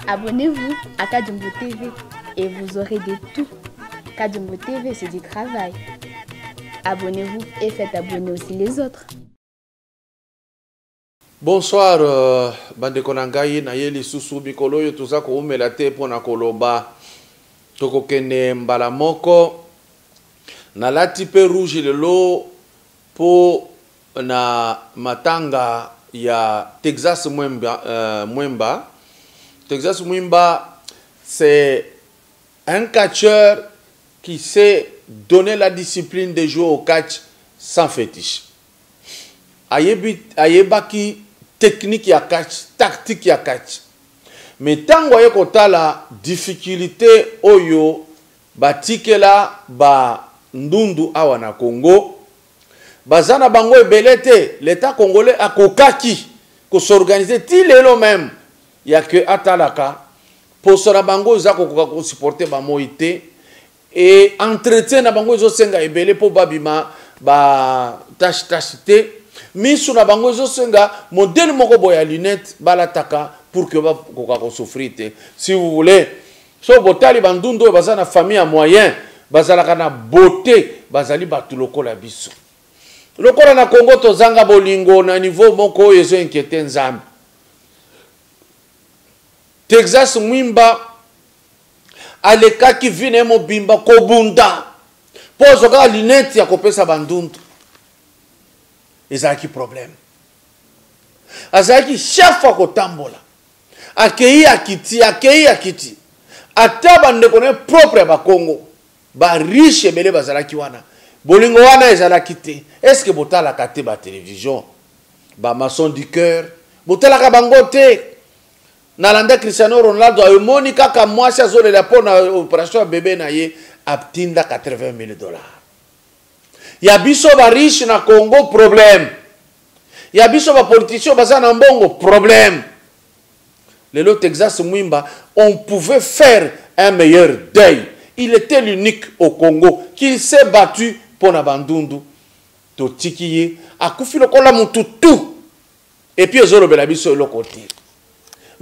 Abonnez-vous à Kadjumbo TV et vous aurez de tout. Kadjumbo TV, c'est du travail. Abonnez-vous et faites abonner aussi les autres. Bonsoir, bande konangai na yeli susu bikolo yo tuza ko umela te pona koloba toko kene mbala moko na lati pe rouge lelo po na matanga ya Texas Mwemba. Texas Mwemba, c'est un catcheur qui sait donner la discipline de jouer au catch sans fétiche. Ayebaki technique ya catch, tactique ya catch. Mais tant que la difficulté oyo batikela ba ndundu awa na Congo, bazana bango ebelete, l'État congolais a kokaki ko s'organiser tilelo même. Il y a que Atalaka pour sera bango za ko supporter ba moité et entretien na bango zo senga ebele po babima ba tachité misu na bango zo senga modèle moko boya lunette balataka pour que ba ko souffrir. Si vous voulez so botali bandundo bazana famille à moyen bazalaka na beauté bazali batu lokola biso lokola na Congo tozanga bolingo na niveau moko yezo inquiéter nzambe. Texas Mwemba aleka ki vine mo bimba kobunda pozo ka lunette ya kopesa bandundu ezaki problème azaki chef ko tambola akei akiti ataba ndekone propre ba Congo ba riche bele bazalaki wana bolingo wana ezalaki te. Est-ce que botala kate ba télévision ba maçon du cœur botala ka bango te. Nalanda Cristiano Ronaldo a moni kaka mwasi azolela po na opération bébé na ye abtinda $80,000. Ya biso ba riche na Congo problème. Ya biso ba politicien bazana mbongo problème. Le Texas Mwemba, on pouvait faire un meilleur deuil. Il était l'unique au Congo qui s'est battu pour na bandundu to tikiye akufi lokola mututu et puis ezolo bela biso le côté.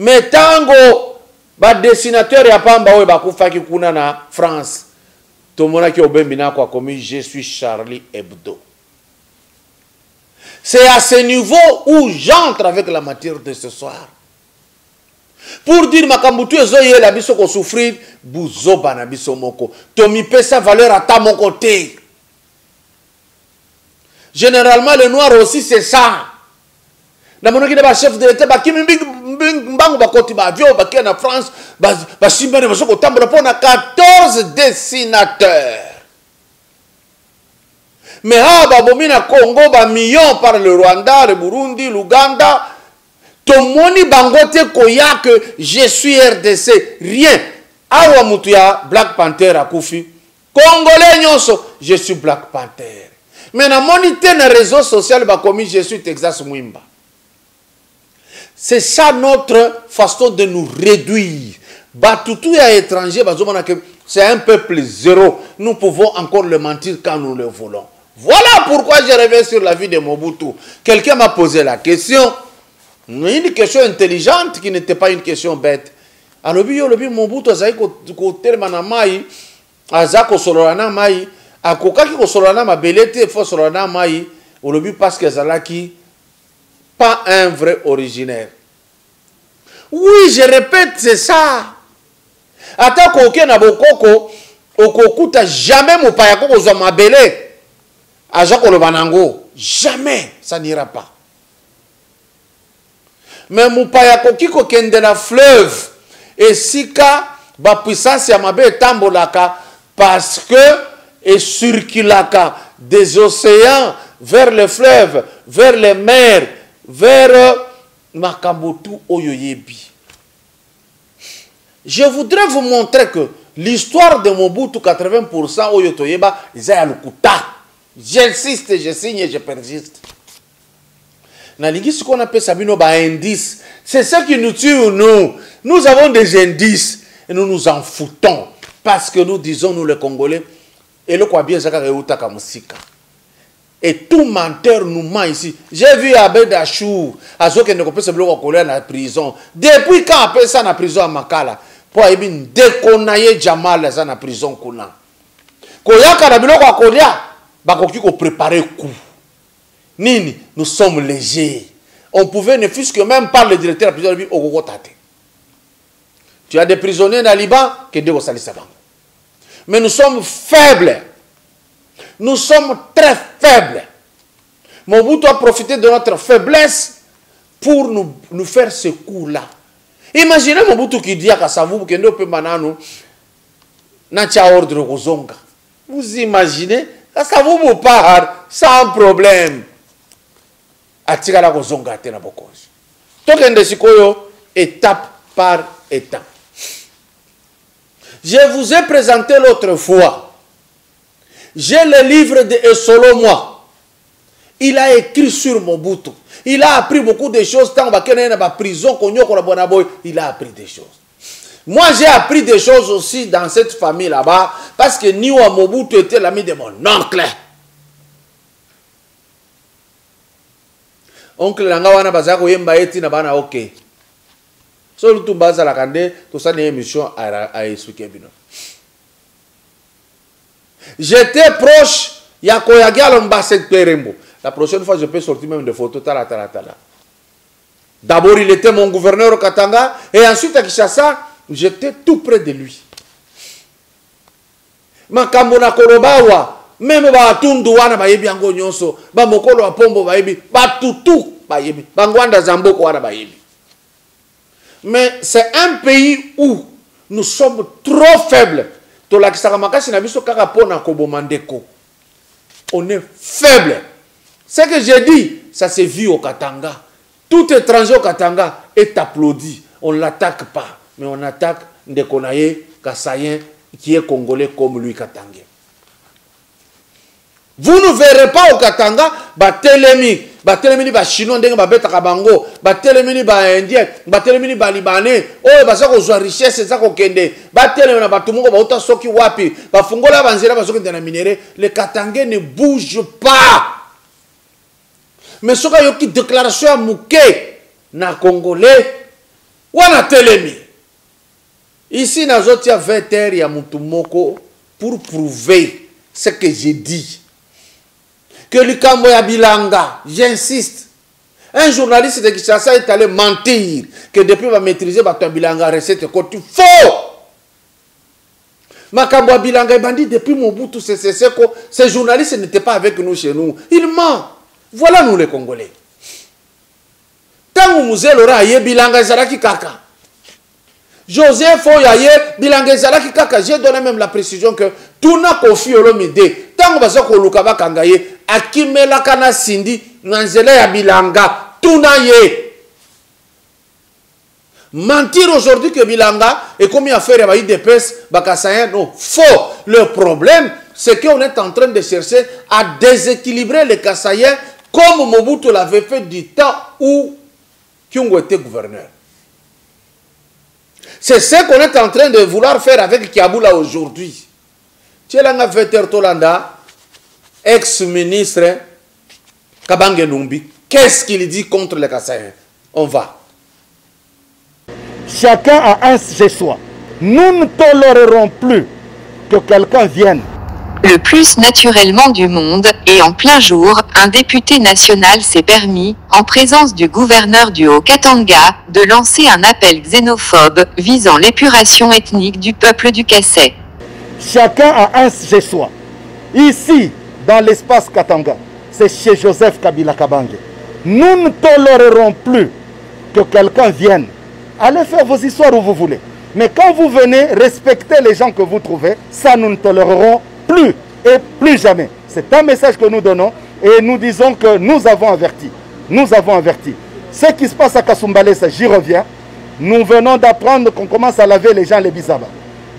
Mais tango ba dessinateur ya pamba oyo bakufaki kuna na France tomona ki obembina kwa komi je suis Charlie Hebdo. C'est à ce niveau où j'entre avec la matière de ce soir. Pour dire makambutu ezoye la biso ko souffrir buzoba na biso moko tomi pesa valeur à ta mon côté. Généralement le noir aussi c'est ça. Na monaki de ba chef de l'État ba kimi mbangu ba koti ba avion ba kia na France ba simbene ba soko tambola pona 14 dessinateurs. Mais ba bomina Congo ba millions par le Rwanda, le Burundi, l'Ouganda. Tomoni bangote koya que je suis RDC rien. Awa mutu ya Black Panther akufi. Congolais nyonso je suis Black Panther. Mais na monité na réseau social ba komi je suis Texas Mwemba. C'est ça notre façon de nous réduire. Batutu ya étranger, c'est un peuple zéro. Nous pouvons encore le mentir quand nous le voulons. Voilà pourquoi je reviens sur la vie de Mobutu. Quelqu'un m'a posé la question. Une question intelligente qui n'était pas une question bête. Alors, Mobutu a tellement mai, azako solana mai, akokaki ko solana ma belete fo solana mai, olobi parce que zalaki pas un vrai originaire. Oui, je répète, c'est ça. Atako oké na bokoko, okokuta jamais mon payako ko zoma belé. Ajako le banango, jamais, ça n'ira pas. Mais mon payako kiko kende na fleuve, et sika ba puissance ya mabe tambolaka, parce que et circulaka des océans vers les fleuves, vers les mers, vers Makambotu Oyoyebi. Je voudrais vous montrer que l'histoire de Mobutu, 80% Oyotoyeba, ils ont le kuta. J'insiste, je signe et je persiste. Ce qu'on appelle Sabino ba indice, c'est ce qui nous tue, nous. Nous avons des indices et nous nous en foutons. Parce que nous disons, nous les Congolais, et le quoi bien Zaka Reuta Kamusika. Et tout menteur nous ment ici. J'ai vu Abed Achour, Azoke ne peut se bloquer dans la prison. Depuis quand appelle ça dans la prison à Makala? Pour aller déconnailler Jamal dans la prison Kuna. Koyaka na biloko akolia, bakoki ko préparer coup. Nini, nous sommes légers. On pouvait ne fût-ce que même par le directeur de la prison au Gogotate. Tu as des prisonniers dans le Liban que Dieu va savoir. Mais nous sommes faibles. Nous sommes très faibles. Mobutu a profité de notre faiblesse pour nous faire ce coup-là. Imaginez Mobutu qui dit à Kassavou que nous pouvons faire ordre aux Zonga. Vous imaginez? Kassavou part sans problème. Atikala aux Zonga tena bokoji. Tokende sikoyo étape par étape. Je vous ai présenté l'autre fois. J'ai le livre de Esolomoa. Il a écrit sur Mobutu. Il a appris beaucoup de choses. Tant qu'il est dans la prison, il a appris des choses. Moi, j'ai appris des choses aussi dans cette famille là-bas. Parce que Niwa Mobutu était l'ami de mon oncle. Oncle Langawana Bazako Yemba Eti Nabana OK. Solo tout base à la candé, tout ça, une émission à expliquer. J'étais proche, la prochaine fois, je peux sortir même des photos. D'abord, il était mon gouverneur au Katanga, et ensuite à Kinshasa, j'étais tout près de lui. Makambona Kolobawa, même Batundu wana bayebi ango nyonso, ba mokolo wa pombo bayebi, batutu bayebi, bangwanda zamboko wana bayebi. Mais c'est un pays où nous sommes trop faibles. On est faible. Ce que j'ai dit, ça s'est vu au Katanga. Tout étranger au Katanga est applaudi. On ne l'attaque pas. Mais on attaque Ndekonaye, Kassayen, qui est congolais comme lui, Katangé. Vous ne verrez pas au Katanga, Batelemi, Chinois, Bango, Batelemi, Indien, Batelemi, Libanais, oh, Basako, richesse, Zako Kende, Batelemi, Batumongo, Bauta Soki Wapi, Bafungola, Banzera, Basoki de la minéré, les Katangais ne bougent pas. Mais ce qu'il y a une déclaration à Mouké, na Congolais, ou na Telemi. Ici, dans il y a 20 heures, il y a Moutoumoko pour prouver ce que j'ai dit. Que le Kamboya Bilanga, j'insiste, un journaliste de Kinshasa est allé mentir que depuis va maîtriser Bato Bilanga recette côté faux. Makamboya Bilanga bandit depuis Mobutu ces journalistes n'étaient pas avec nous chez nous. Il ment. Voilà nous les Congolais. Tant que nous avons Bilanga Zaraki Kaka. Joseph Oyaye, Bilanga Zaraki Kaka, j'ai donné même la précision que tout n'a qu'au Fiolomide. Tant que nous avons Kangaye, Akimela Kana Sindi, Nanzele ya Bilanga, tout n'a yé. Mentir aujourd'hui que Bilanga est commis à faire des pèses, Bakassayen, non, faux. Le problème, c'est qu'on est en train de chercher à déséquilibrer les Kassaïens comme Mobutu l'avait fait du temps où Kyungo était gouverneur. C'est ce qu'on est en train de vouloir faire avec Kiaboula aujourd'hui. Tchelanga Veter Tolanda, ex-ministre Kabange Numbi, qu'est-ce qu'il dit contre les Kassaïens? On va. Chacun a un chez soi. Nous ne tolérerons plus que quelqu'un vienne. Le plus naturellement du monde, et en plein jour, un député national s'est permis, en présence du gouverneur du Haut-Katanga, de lancer un appel xénophobe visant l'épuration ethnique du peuple du Kassai. Chacun a un chez soi. Ici, dans l'espace Katanga, c'est chez Joseph Kabila Kabange. Nous ne tolérerons plus que quelqu'un vienne. Allez faire vos histoires où vous voulez. Mais quand vous venez respecter les gens que vous trouvez, ça nous ne tolérerons plus et plus jamais. C'est un message que nous donnons et nous disons que nous avons averti. Nous avons averti. Ce qui se passe à Kasumbalesa, j'y reviens. Nous venons d'apprendre qu'on commence à laver les gens les Bizaba.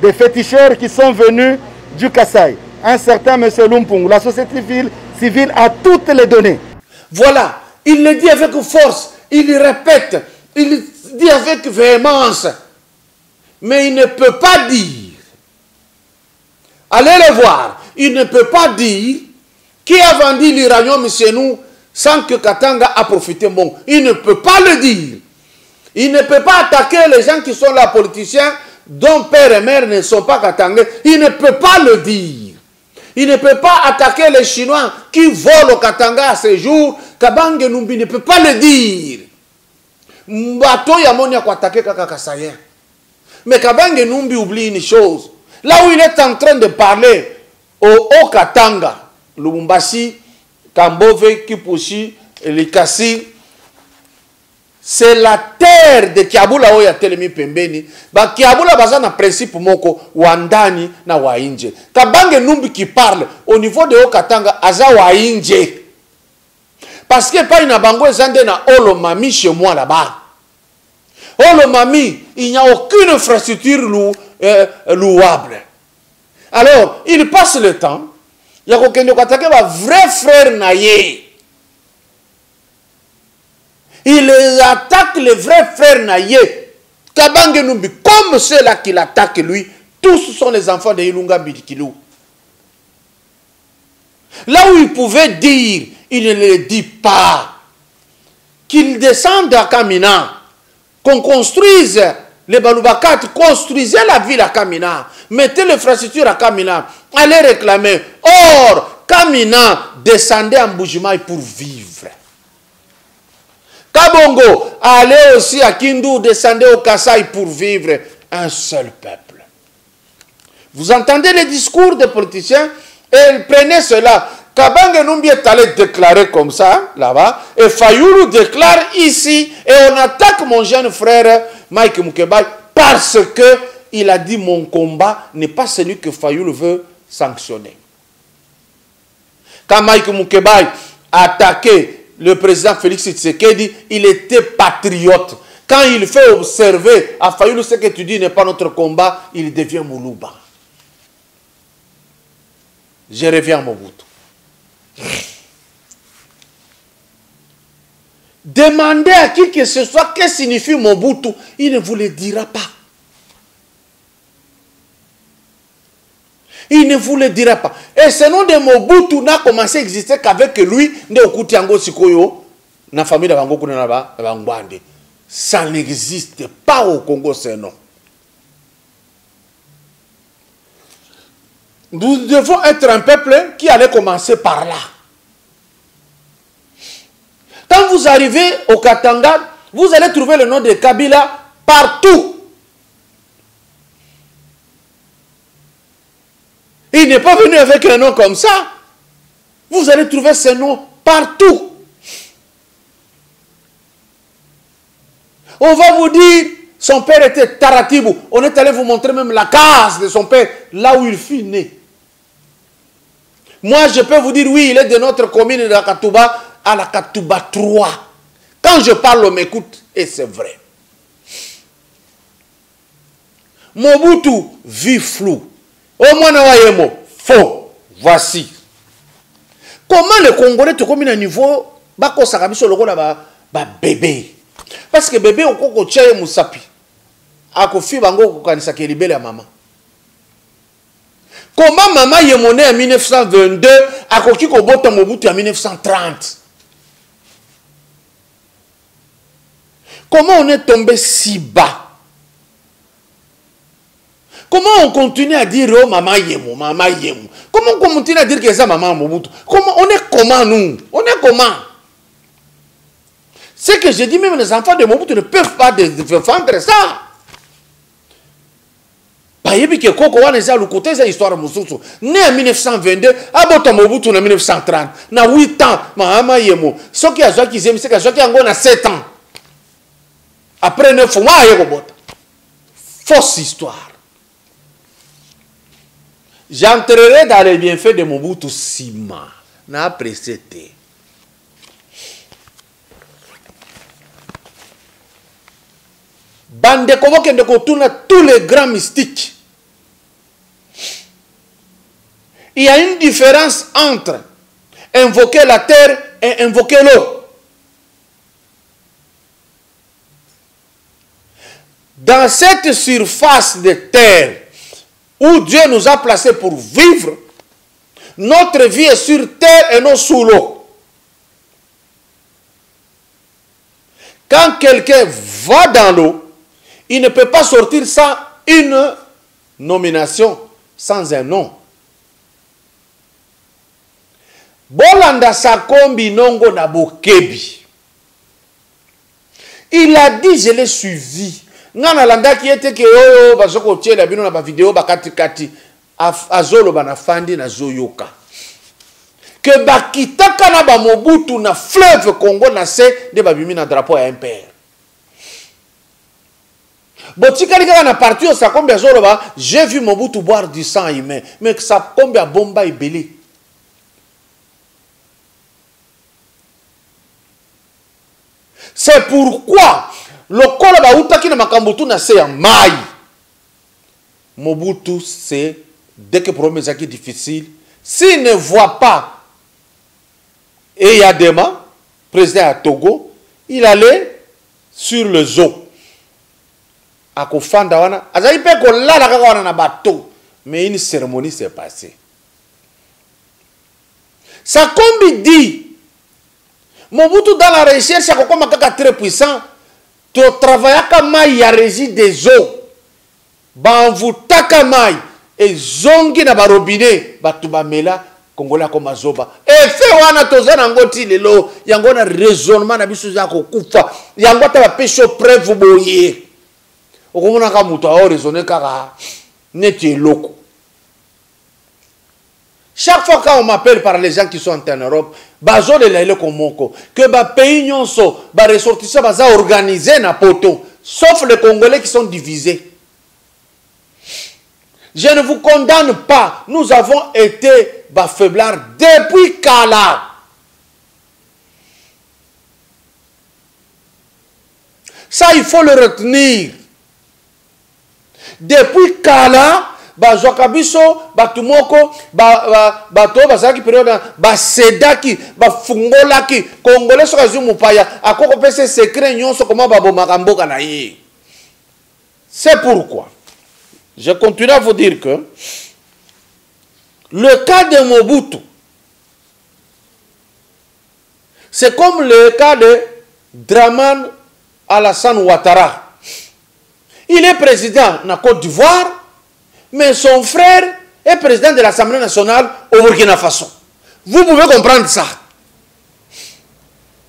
Des féticheurs qui sont venus du Kasaï. Un certain M. Lumpung, la société civile a toutes les données. Voilà, il le dit avec force, il le répète, il le dit avec véhémence. Mais il ne peut pas dire, allez le voir, il ne peut pas dire qui a vendu l'uranium chez nous sans que Katanga a profité bon. Il ne peut pas le dire. Il ne peut pas attaquer les gens qui sont là, politiciens, dont père et mère ne sont pas Katanga. Il ne peut pas le dire. Il ne peut pas attaquer les Chinois qui volent au Katanga à ce jour. Kabange Numbi ne peut pas le dire. Mbato Yamoni a attaqué Kakakasayen. Mais Kabange Numbi oublie une chose. Là où il est en train de parler au Katanga, Lubumbashi, Kambove, Kipushi, Likasi, c'est la terre de Kiabula Oya Telemi Pembeni. Ba Kiabula bazana principe moko wandani na wainje. Kabange Numbi qui parle au niveau de Okatanga aza wainje. Parce que pas une bango zande na Olomami chez moi là-bas. Olomami, il n'y a aucune infrastructure louable. Alors, il passe le temps. Il y a quelqu'un qui a un vrai frère naïe. Il attaque le vrai frère naïe. Kabange Numbi, comme ceux-là qui l'attaquent lui, tous sont les enfants de Ilunga Bidikilou. Là où il pouvait dire, il ne le dit pas. Qu'il descende à Kamina, qu'on construise les Baloubakat, construisez la ville à Kamina, mettez l'infrastructure à Kamina, allez réclamer. Or, Kamina descendait en Bujimaï pour vivre. Kabongo allait aussi à Kindu, descendait au Kasaï pour vivre. Un seul peuple. Vous entendez les discours des politiciens et ils prenaient cela. Kabange Numbi est allé déclarer comme ça, là-bas, et Fayoulou déclare ici, et on attaque mon jeune frère Mike Mukebai parce qu'il a dit mon combat n'est pas celui que Fayoulou veut sanctionner. Quand Mike Mukebai a attaqué le président Félix Tshisekedi, il était patriote. Quand il fait observer à Fayoulou ce que tu dis n'est pas notre combat, il devient Moulouba. Je reviens à Mobutu. Demandez à qui que ce soit que signifie Mobutu, il ne vous le dira pas. Il ne vous le dira pas. Et ce nom de Mobutu n'a commencé à exister qu'avec lui, na famille de ça n'existe pas au Congo, ce nom. Nous devons être un peuple qui allait commencer par là. Quand vous arrivez au Katanga, vous allez trouver le nom de Kabila partout. Il n'est pas venu avec un nom comme ça. Vous allez trouver ce nom partout. On va vous dire, son père était Taratibou. On est allé vous montrer même la case de son père, là où il fut né. Moi, je peux vous dire, oui, il est de notre commune de la Katouba à la Katouba 3. Quand je parle, on m'écoute, et c'est vrai. Mobutu vit flou. Au moins, faux. Voici. Comment les Congolais te communent à niveau bako sakabiso loko na ba bébé. Parce que bébé au koko tchaye musapi. Ako fi bango ko kanisa ke libele ya maman. Comment maman yemone en 1922 ako ki ko bota Mobutu en 1930. Comment on est tombé si bas? Comment on continue à dire oh maman yemo, maman yemo? Comment on continue à dire que c'est maman Mobutu? Comment on est comment nous? On est comment? C'est que je dis même les enfants de Mobutu ne peuvent pas défendre ça. Bayebi ke koko wana za lukote za histoire mususu. Né en 1922, abota Mobutu en 1930. Na 8 ans, maman yemo. Ce qui a joué qui aiment c'est que qui a 7 ans. Après 9 mois, il y a Fausse histoire. J'entrerai dans les bienfaits de Mobutu Sima. N'a apprécié. Bande convoque de tourner tous les grands mystiques. Il y a une différence entre invoquer la terre et invoquer l'eau. Dans cette surface de terre où Dieu nous a placés pour vivre, notre vie est sur terre et non sous l'eau. Quand quelqu'un va dans l'eau, il ne peut pas sortir sans une nomination, sans un nom. Bolanda Sakombi Nongo Nabokebi. Il a dit, je l'ai suivi. Nana landa qui était que oh bazoko tie la bino na ba vidéo ba kati azolo bana fandi na zoyoka. Que bakitaka na ba Mobutu na fleuve Congo na se de babimi na drapeau ya MPR. Botikali kaka na parti au Sakombi azolo ba, j'ai vu Mobutu boire du sang humain, mais que Sakombi a bomba ibeli. C'est pourquoi le kolo ba utaki na makambutu na se ya mai. Mobutu, c'est dès que problème est difficile, s'il ne voit pas Eyadema, président à Togo, il allait sur le zoo. À Kofanda wana, azali pe ko la kaka wana na bateau, mais une cérémonie s'est passée. Sakombi dit Mobutu dans la recherche a comme kaka très puissant. Tu travailles comme il a régi des eaux. Banvutaka mai et zongi na barobine batuba mela Congolais comme azoba. Et fait wana tozana ngoti lelo yango na raisonnement na biso za ko kufa. Yango ta ba péché preuve boye. Okomona ka muto a raisonner kaka neti loko. Chaque fois qu'on m'appelle par les gens qui sont en Europe, bazo de l'aile komoko que ba pays nyonso ba ressortissants baza organisé na poto, sauf les Congolais qui sont divisés. Je ne vous condamne pas. Nous avons été ba faiblards depuis Kala. Ça, il faut le retenir. Depuis Kala, Bazwakabiso, Batumoko, Bato, Bazaki, Basedaki, Bafungolaki, Congolais sur Azul Mupaya, à quoi on peut se secret, nyon, so comment Babo Makambo Kanaï. C'est pourquoi je continue à vous dire que le cas de Mobutu, c'est comme le cas de Draman Alassane Ouattara. Il est président de la Côte d'Ivoire, mais son frère est président de l'Assemblée nationale au Burkina Faso. Vous pouvez comprendre ça.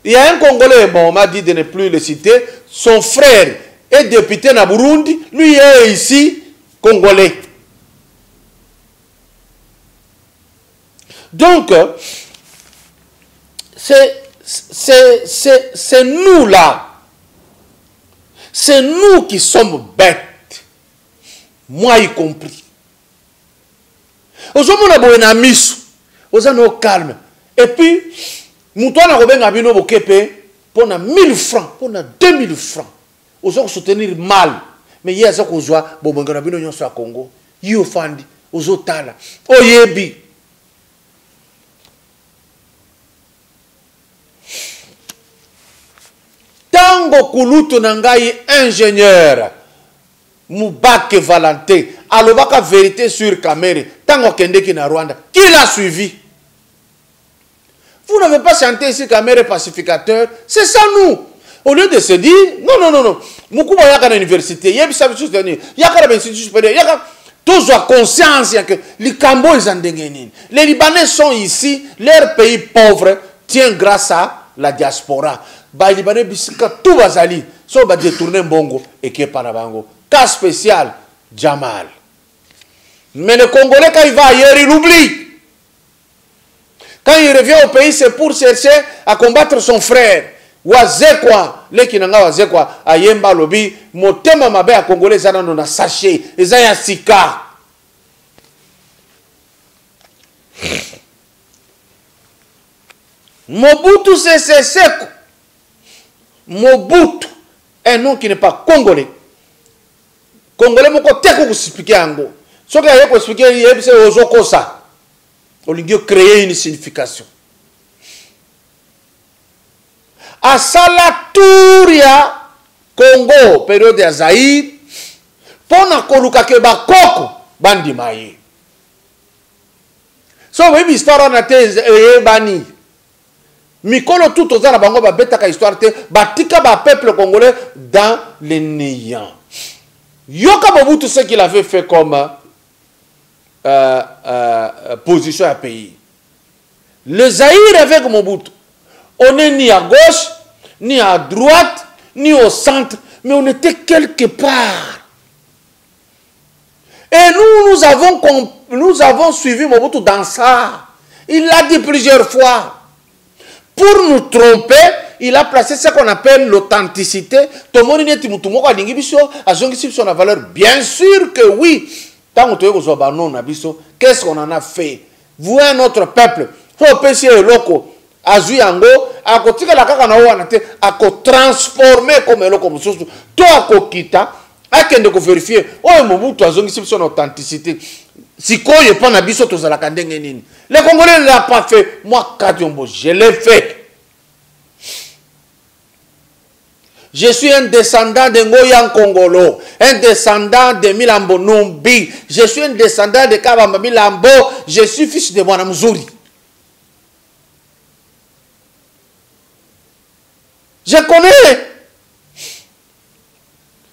Il y a un Congolais, bon, on m'a dit de ne plus le citer, son frère est député na Burundi, lui est ici Congolais. Donc, c'est nous là. C'est nous qui sommes bêtes. Moi y compris. Aujourd'hui, on a besoin d'un mis. On a nos calme. Et puis, nous avons besoin d'un bokepe pour 1000 francs, pour 2000 francs. On a soutenir mal. Mais il y a des gens qui ont besoin d'un Congo. Ils ont fandi. Ils ont tala. Oyebi. Tango Kulutu Nangai, ingénieur. Moubake Valentin, alobaka vérité sur caméra, tango kendeki na Rwanda, qui l'a suivi? Vous n'avez pas chanté ici caméra pacificateur, c'est ça nous. Au lieu de se dire, non, Moukuba yaka na université, yebisa soutenir, yaka na institut supérieur, yaka, tous ont conscience que les Cambo ils en dégainent. Les Libanais sont ici, leur pays pauvre tient grâce à la diaspora. Les Libanais bisika tout bazali, so ba détourner mbongo et qui est par bango. Cas spécial, Jamal. Mais le Congolais, quand il va ailleurs, il oublie. Quand il revient au pays, c'est pour chercher à combattre son frère. Wazekwa, le kinanga wazekwa, ayemba lobi, motema mabe ya Congolais zana na sachet, eza ya sika. Mobutu c'est sec. Mobutu, un nom qui n'est pas congolais. Congolais moko teko kusipikia yango. Soki aye kusipikia yebise ozoko sa. Olingi créer une signification. Asala tour ya Congo période ya Zaïre pona koluka ke bakoko bandi maye. So webi histoire na te bani. Mikolo tout ozana bango ba betaka histoire te batika ba peuple congolais dans le néant. Yoka Mobutu ce qu'il avait fait comme position à pays. Le Zaïre avec Mobutu, on n'est ni à gauche, ni à droite, ni au centre, mais on était quelque part. Et nous avons suivi Mobutu dans ça. Il l'a dit plusieurs fois. Pour nous tromper, il a placé ce qu'on appelle l'authenticité. Bien sûr que oui. Qu'est-ce qu'on en a fait? Vous, notre peuple, faut pécher le loco. Azuyango, à côté de la kaka à transformer comme le comme chose. Toi, à kita, à qui de vérifier. Oh, Mobutu a son authenticité. Si quoi il pas nabiso tous à la kandenge. Les Congolais ne l'ont pas fait. Moi, Kadiombo, je l'ai fait. Je suis un descendant de Ngoyan Congolo, un descendant de Milambo Numbi, je suis un descendant de Kabamba Milambo, je suis fils de Mwanamzuri. Je connais.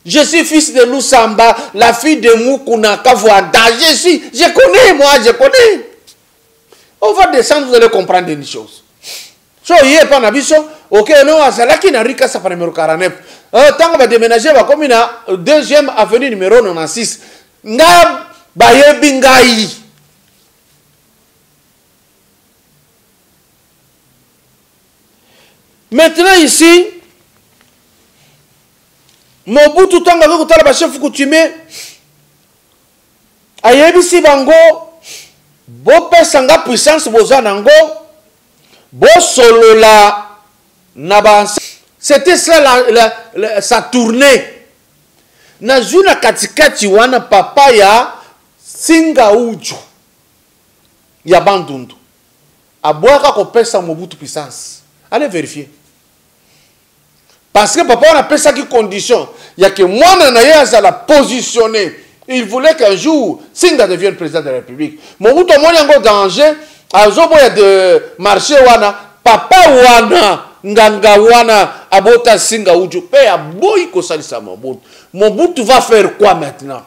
Je suis fils de Lusamba, la fille de Mukuna Kavouanda. Je connais, moi, je connais. On va descendre, vous allez comprendre une chose. So, il n'y a pas d'abisso. Ok, non, c'est là qu'il n'a rien qu'à sa numéro 49. Tant qu'on va déménager, va comme il a deuxième avenue numéro 96. Nga Baye Bingaï. Maintenant, ici, Mobutu Tanga Kutala Bachef Coutumé, Ayebisi Bango, Bope Sanga puissance Bozanango, Bo Solola. C'était ça sa tournée. Nazuna katikati wana papa ya Singa Uju ya Bandundu. Aboaka ko pesa Mobutu puissance. Allez vérifier. Parce que papa on appelle ça qui condition. Il y a que moi na la positionner. Il voulait qu'un jour Singa devienne président de la République. Mobutu mo yango danger. Azobo ya de marché wana papa wana nganga wana abota Singa Uju pe aboyi ko salisa Mobutu. Mobutu va faire quoi maintenant?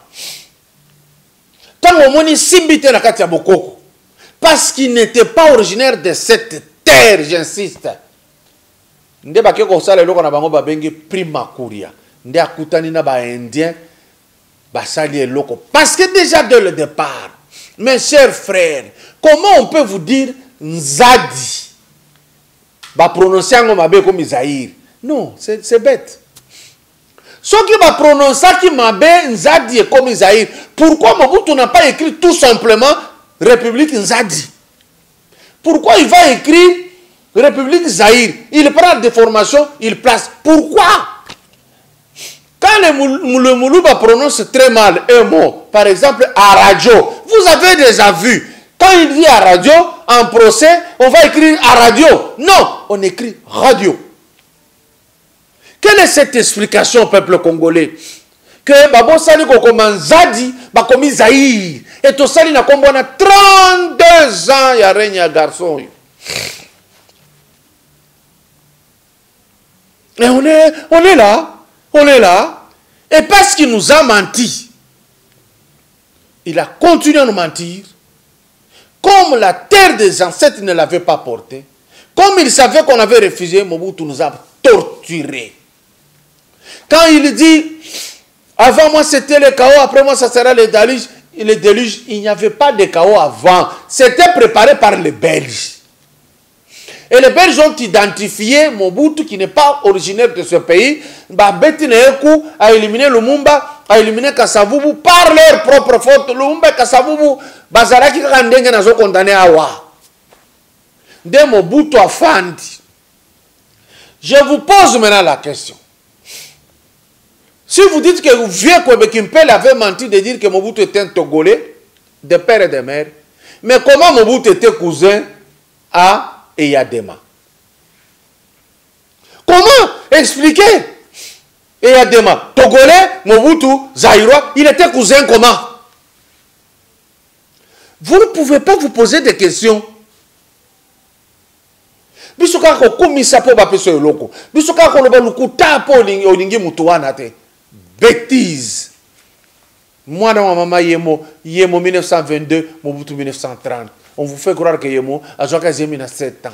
Tant au moni simbite na kati ya bokoko. Parce qu'il n'était pas originaire de cette terre, j'insiste. Nde ba keko sala eloko na bango ba bengi prima kuria. Nde akutani na ba indien ba sali eloko. Parce que déjà dès le départ, mes chers frères, comment on peut vous dire Nzadi? Va prononcer un mabe comme Zaïre. Non, c'est bête. Ce qui va prononcer qui mabe Nzadi comme Zaïre. Pourquoi Mobutu n'a pas écrit tout simplement République Nzadi? Pourquoi il va écrire République Zaïre? Il prend des formations, il place. Pourquoi? Quand le Moulouba prononce très mal un mot, par exemple à radio, vous avez déjà vu. Quand il dit à radio, en procès, on va écrire à radio. Non, on écrit radio. Quelle est cette explication au peuple congolais? Que Babo Sali Kokoman Zadi, Bakomi Zaïre. Et tout ça, il a 32 ans, il y a rien garçon. Et on est là. Et parce qu'il nous a menti, il a continué à nous mentir. Comme la terre des ancêtres ne l'avait pas porté, comme il savait qu'on avait refusé, Mobutu nous a torturés. Quand il dit, avant moi c'était le chaos, après moi ça sera le déluge, il n'y avait pas de chaos avant. C'était préparé par les Belges. Et les Belges ont identifié Mobutu, qui n'est pas originaire de ce pays, a éliminé Lumumba, a éliminé Kasavubu par leur propre faute. Lumumba et Kasavubu, Bazaraki Kandenge nazo condamné à Wa. De Mobutu a Fandi. Je vous pose maintenant la question. Si vous dites que le vieux Kwebe Kimpel avait menti de dire que Mobutu était un Togolais, de père et de mère, mais comment Mobutu était cousin à Eyadema? Comment expliquer Eyadema? Togolais, Mobutu, Zaïrois, il était cousin comment? Vous ne pouvez pas vous poser des questions. Bisokako komisa po bapeso eloko. Bisokako loba lukuta po olingi mutu wana te. Bêtise. Mwana wa mama Yemo 1922, Mobutu 1930. On vous fait croire que Yemo a joué quasiment 7 ans.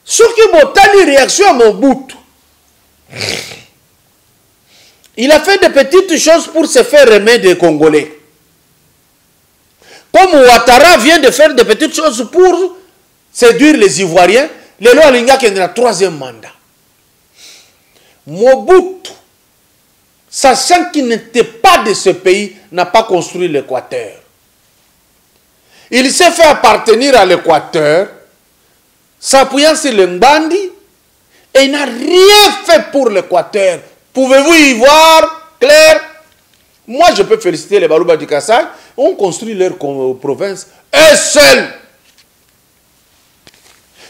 Ce qui m'a une réaction à Mobutu. Il a fait des petites choses pour se faire aimer des Congolais. Comme Ouattara vient de faire des petites choses pour séduire les Ivoiriens, les lois Linga qui est dans le 3e mandat. Mobutu, sachant qu'il n'était pas de ce pays, n'a pas construit l'Équateur. Il s'est fait appartenir à l'Équateur, s'appuyant sur le Mbandi, et il n'a rien fait pour l'Équateur. Pouvez-vous y voir clair? Moi, je peux féliciter les Balouba du Kassai. On construit leur province eux seuls.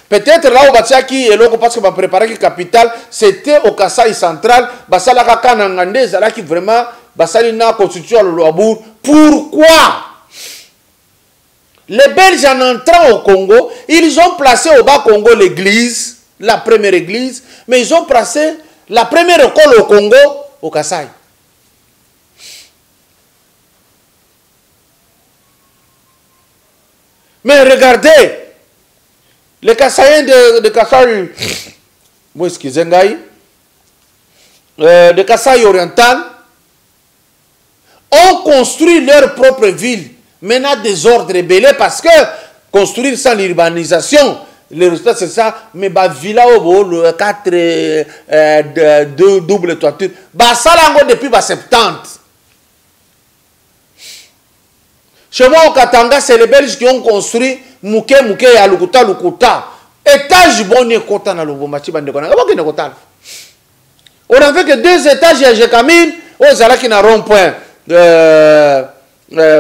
Peut-être là où Batiaki et l'autre parce que va préparer la capitale, c'était au Kassai central. Basalaka Kanangande, Zalaki vraiment, Basalina constitue le Loabour. Pourquoi? Les Belges en entrant au Congo, ils ont placé au Bas-Congo l'église, la première église, mais ils ont placé la première école au Congo, au Kassai. Mais regardez, les Kassaïens de Kassai, de Kassai oriental, ont construit leur propre ville. Maintenant, des ordres rebellés parce que construire sans l'urbanisation, le résultat c'est ça, mais bah villa au le 4 2 double toiture, bah ça là depuis 70. Chez moi au Katanga, c'est les Belges qui ont construit Mouké à Lukuta. Étage bon kota na Lubumbashi bande kona. Comment ne kota? On a fait que 2 étages à Jekamine, au Zalaki na rond-point.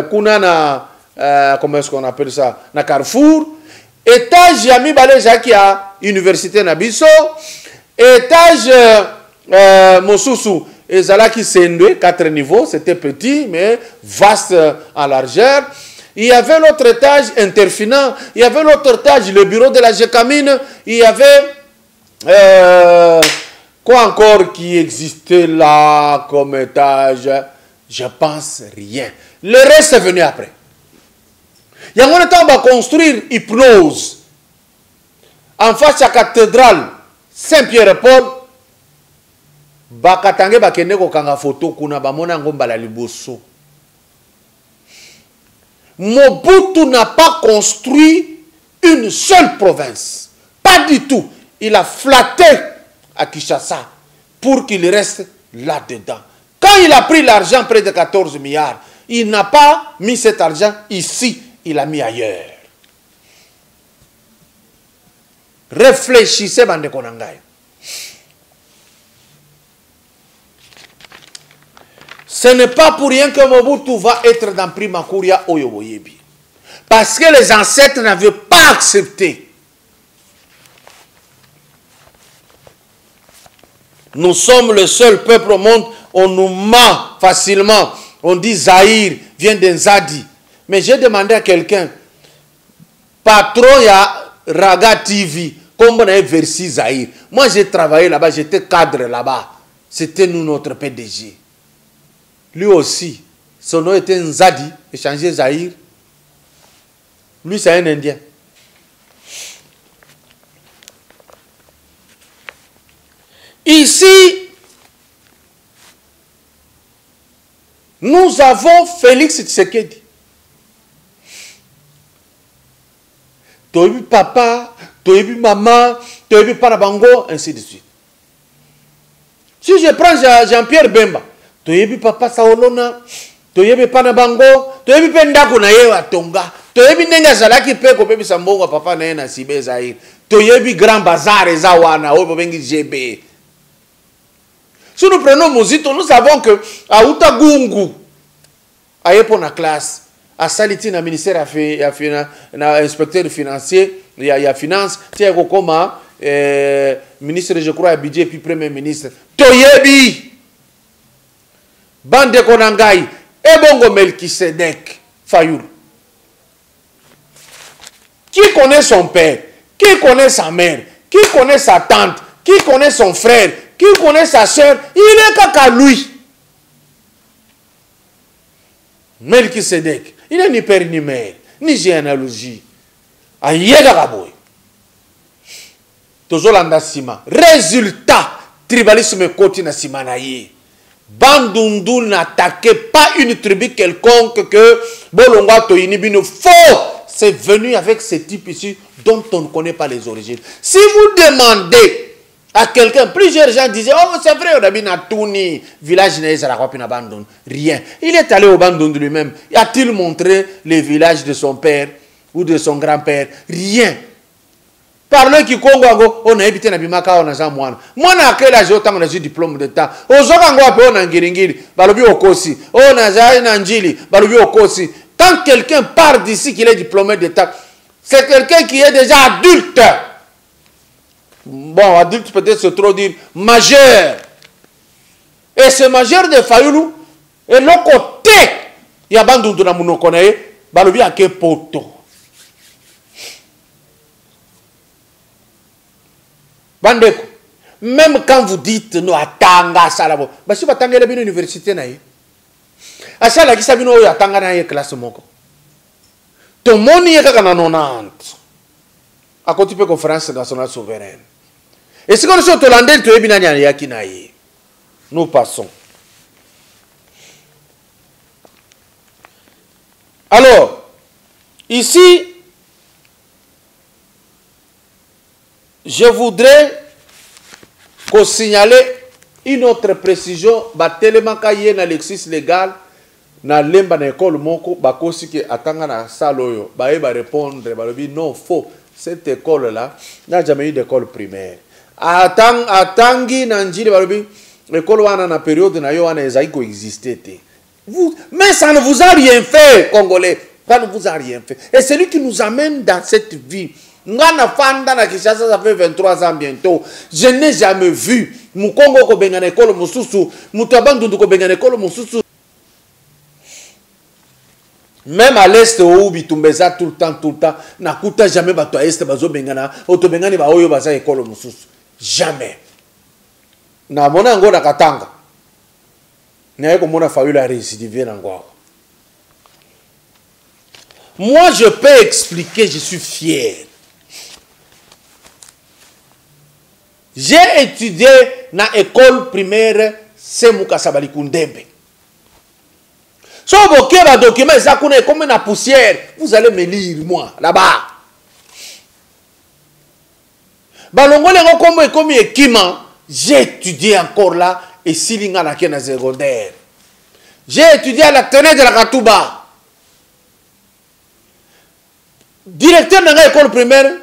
Kuna na comment est-ce qu'on appelle ça? Na Carrefour. Étage Yami Balé Jaki à Université Nabiso. Étage Mosusu. Et Zalaki Sendwe, 4 niveaux, c'était petit, mais vaste en largeur. Il y avait l'autre étage, Interfinant. Il y avait l'autre étage, le bureau de la Jekamine. Il y avait... quoi encore qui existait là comme étage? Je pense rien. Le reste est venu après. Il y a un temps, on va construire Hypnose. En face de la cathédrale Saint-Pierre-et-Paul. Bakatange bakende ko kanga photo kuna bamona ngomba la liboso. Mobutu n'a pas construit une seule province. Pas du tout. Il a flatté à Kinshasa pour qu'il reste là-dedans. Quand il a pris l'argent, près de 14 milliards, il n'a pas mis cet argent ici, il l'a mis ailleurs. Réfléchissez, bande konangai. Ce n'est pas pour rien que Mobutu va être dans Primakuria Oyoboyebi. Parce que les ancêtres n'avaient pas accepté. Nous sommes le seul peuple au monde, on nous ment facilement. On dit Zahir vient d'Enzadi. Mais j'ai demandé à quelqu'un, patron, il y a Raga TV, comment on a versé Zahir. Moi j'ai travaillé là-bas, j'étais cadre là-bas. C'était nous notre PDG. Lui aussi, son nom était Nzadi, échangé Zahir. Lui, c'est un Indien. Ici, nous avons Félix Tshisekedi. toyebi papa, toyebi maman, toyebi panabango, ainsi de suite. Si je prends Jean-Pierre Bemba, toyebi papa Saolona, toyebi panabango, toyebi pendako na ye wa tonga, toyebi nenga zalaki pe ko pebi sambongo papa na ye na sibe zaire, toyebi grand bazar ezawana, oyo bengi GB. Si nous prenons Mozito, nous savons que à Outagungu, à la classe, à Saliti, na ministère na inspecteur financier, il y a finance, tiens comme ministre, je crois, budget puis premier ministre. Toyebi, Bande Konangai, Ebongo Melkisedek, Fayoul. Qui connaît son père? Qui connaît sa mère? Qui connaît sa tante? Qui connaît son frère? Qui connaît sa soeur? Il est qu'à lui. Melkisedek, il n'est ni père ni mère, ni généalogie. Ayega Gaboy. Tozolanda Sima. Résultat, tribalisme côté na Sima naye. Bandundu n'attaquait pas une tribu quelconque que Bolonga Toyinibino faux. C'est venu avec ce type ici dont on ne connaît pas les origines. Si vous demandez à quelqu'un, plusieurs gens disaient, oh c'est vrai, on a mis Touni, village Bandun. Rien. Il est allé au Bandun lui-même. A-t-il montré les villages de son père ou de son grand-père? Rien. Parle qui Congo, on a habité na Bimaka, on a Zamouana. Moi, à quel âge autant on a eu diplôme d'État? Au Zokango, on a Ngiringiri, Balobi Okosi, on a Zayn Anjili, Balobi Okosi. Quand quelqu'un part d'ici qu'il est diplômé d'État, c'est quelqu'un qui est déjà adulte. Bon, adulte peut-être c'est trop dire, majeur. Et ce majeur de Fayoulou, et l'autre côté, il y a Bandou de la Mounokone, Balobi a poto. Bandeko, même quand vous dites nous atanga salabo, bah si vous attendez la université naïe, à ça la qui s'abîme au atanga naïe classe moko. Ton moni est quand on a à côté de la conférence nationale souveraine. Et si on est hollandais, tu es bien yaki naïe. Nous passons. Alors, ici, je voudrais qu'on signale une autre précision. Tellement qu'il y a un lexis légal, na lemba na école moko, bakosi ke atanga na saloyo, ba répondre, non, faux. Cette école-là n'a jamais eu d'école primaire. Atangi na njili barobi, l'école wana na période na yo wana ezaiko existait. Mais ça ne vous a rien fait, Congolais. Ça ne vous a rien fait. Et celui qui nous amène dans cette vie, Ngana Fanda na Kishasa, ça fait 23 ans bientôt. Je n'ai jamais vu Mukongo ko benga na école mususu, Mutabandu ko benga na école mususu. Même à l'est où Bitumbeza tout le temps, nakuta jamais bato à est bazo bengana, oto bengani ba oyo baza école mususu. Jamais. Na mona ngo na Katanga. Na yeko mona Fayoulou a récidivé na ngwa. Moi je peux expliquer, je suis fier. J'ai étudié dans l'école primaire Semouka Sabali Kundembe. Si vous avez un document, comme une poussière, vous allez me lire, moi, là-bas. Comme j'ai étudié encore là, et Silinga na Kena secondaire. J'ai étudié à la tenue de la Katouba. Directeur de l'école primaire,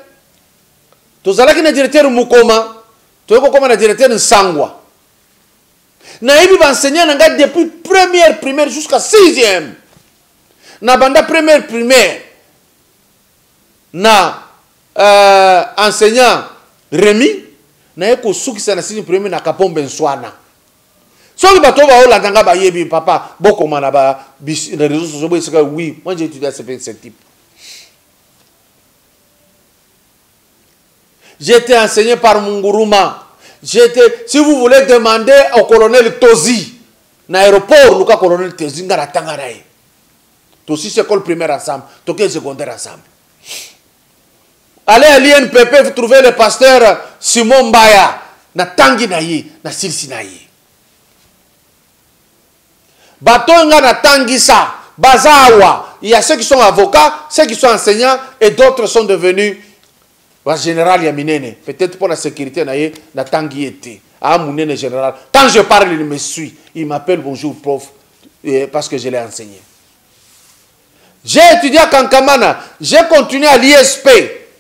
tu as un directeur Mukoma. Tu es comme un directeur de Sangwa. Naïbi va enseigner depuis première primaire jusqu'à 6e. Na banda première primaire. Na enseignant Rémi. Na eko souki sa na 6e primaire na Kapombe Nswana. Soki bato ba ola danga ba yebi papa boko mana ba les réseaux sociaux oui, moi j'ai étudié à ce type. J'ai été enseigné par Munguruma. Si vous voulez demander au colonel Tozi, dans l'aéroport, le colonel Tozi, il y a Tangaraï. Tozi, c'est l'école primaire ensemble, Toké secondaire ensemble. Allez à l'INPP, vous trouvez le pasteur Simon Mbaya, na Tangi Nayi, na Silsi Nayi. Bato nga na Tangi sa, Bazawa. Il y a ceux qui sont avocats, ceux qui sont enseignants et d'autres sont devenus général Yaminene. Peut-être pour la sécurité, na tangi été. Ah, Mounene général. Quand je parle, il me suit. Il m'appelle bonjour prof parce que je l'ai enseigné. J'ai étudié à Kankamana. J'ai continué à l'ISP,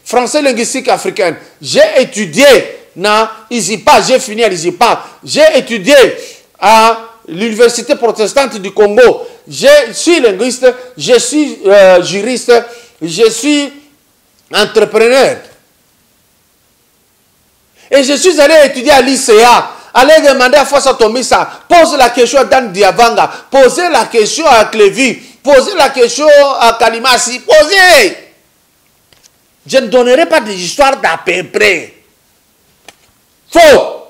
français linguistique africain. J'ai étudié na ISIPA. J'ai fini à l'ISIPA. J'ai étudié à l'Université protestante du Congo. Je suis linguiste, je suis juriste, je suis entrepreneur. Et je suis allé étudier à l'ICA. Allez demander à Fossa Tomisa, pose la question à Dan Diavanga, posez la question à Clévy, posez la question à Kalimasi, posez. Je ne donnerai pas des histoires d'à peu près. Faux.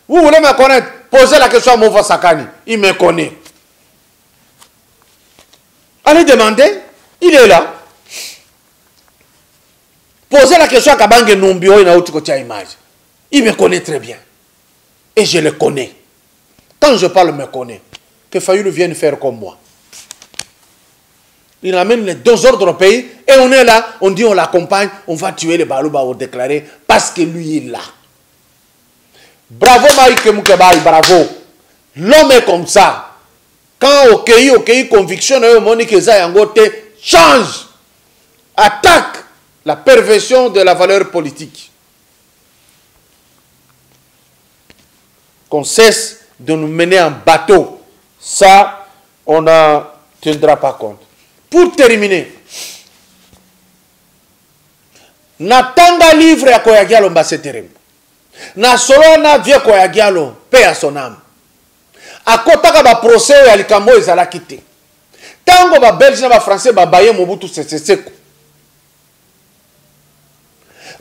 Vous voulez me connaître? Posez la question à Mova Sakani. Il me connaît. Allez demander. Il est là. Posez la question à Kabange Numbio et à Image. Il me connaît très bien. Et je le connais. Quand je parle, me connaît. Que Fayoulou vienne faire comme moi. Il amène les deux ordres au pays. Et on est là. On dit on l'accompagne. On va tuer les Balouba au déclaré. Parce que lui est là. Bravo Maïke Moukebaï, bravo. L'homme est comme ça. Quand OK, conviction, Monique Zayangote change, attaque la perversion de la valeur politique. Qu'on cesse de nous mener en bateau. Ça, on ne tiendra pas compte. Pour terminer, Natanga livre à Koyagialo Mbasseterem. Na solo na vie Koyagialo, paix à son âme. A kotaka ba procès ya likambo ezalaki te. Tango ba belge na ba français ba baye Mobutu Sese Seko.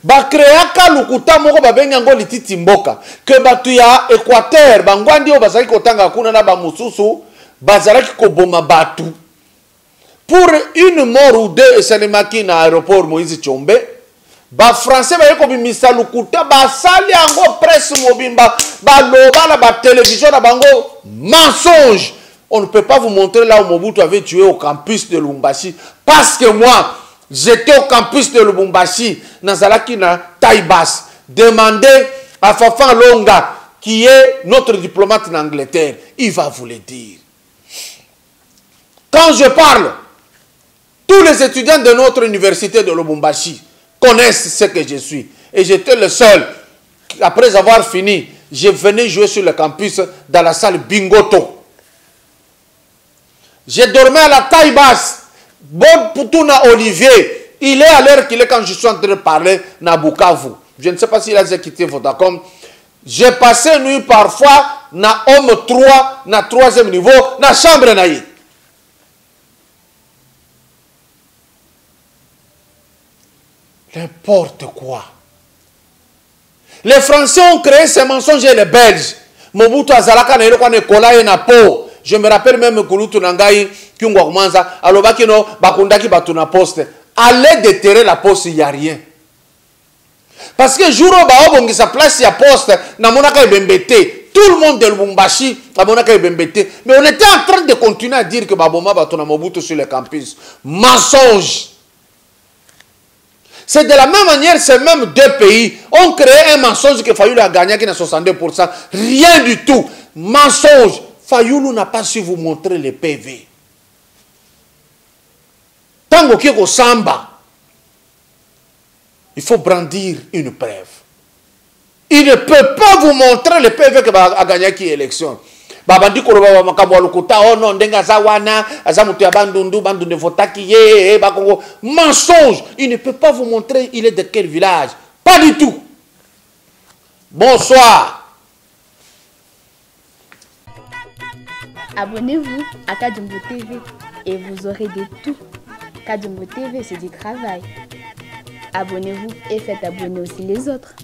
Ba créaka lukuta moko ba benga ngo lititi mboka que batu ya Équateur bangwandi o bazali kotanga kuna na ba mususu bazalaki koboma batu. Pour une mort ou deux esalemaki na aéroport Moïse Tshombe. Ba français ba yeko bimisa lukuta ba sali ango presse mobimba ba loba la ba télévision na bango mensonge. On ne peut pas vous montrer là où Mobutu avait tué au campus de Lubumbashi parce que moi j'étais au campus de Lubumbashi nazalaki na Taïbas. Demandez à Fafan Longa qui est notre diplomate en Angleterre, il va vous le dire. Quand je parle, tous les étudiants de notre université de Lubumbashi connaissent ce que je suis. Et j'étais le seul. Après avoir fini, je venais jouer sur le campus dans la salle Bingoto. J'ai dormi à la taille basse. Bon Poutouna Olivier, il est à l'heure qu'il est quand je suis en train de parler na Bukavu. Je ne sais pas s'il a déjà quitté Vodacom. J'ai passé nuit parfois na homme 3, na 3e niveau, na chambre naïe. N'importe quoi. Les Français ont créé ces mensonges et les Belges. Mobutu Azalaka na eloko na ekola ye na po. Je me rappelle même Kulutu Nangai, Kyungwa Kumanza, alobaki no bakundaki batu na poste. Allez déterrer la poste, il n'y a rien. Parce que jour où baobongi sa place ya poste, na monaka ebembete. Tout le monde de Lubumbashi, na monaka ebembete. Mais on était en train de continuer à dire que baboma batu na Mobutu sur le campus. Mensonge. C'est de la même manière, ces mêmes deux pays ont créé un mensonge que Fayoulou a gagné qui n'a 62%. Rien du tout. Mensonge. Fayoulou n'a pas su vous montrer les PV. Tango Kieko Samba, il faut brandir une preuve. Il ne peut pas vous montrer les PV que a gagné qui élection. Babandi koroba makambo lukuta ono ndenga zawana azamutu ya bandundu bandundu votaki ye bakongo mensonge. Il ne peut pas vous montrer il est de quel village. Pas du tout. Bonsoir. Abonnez-vous à Kadjumbo TV et vous aurez de tout. Kadjumbo TV, c'est du travail. Abonnez-vous et faites abonner aussi les autres.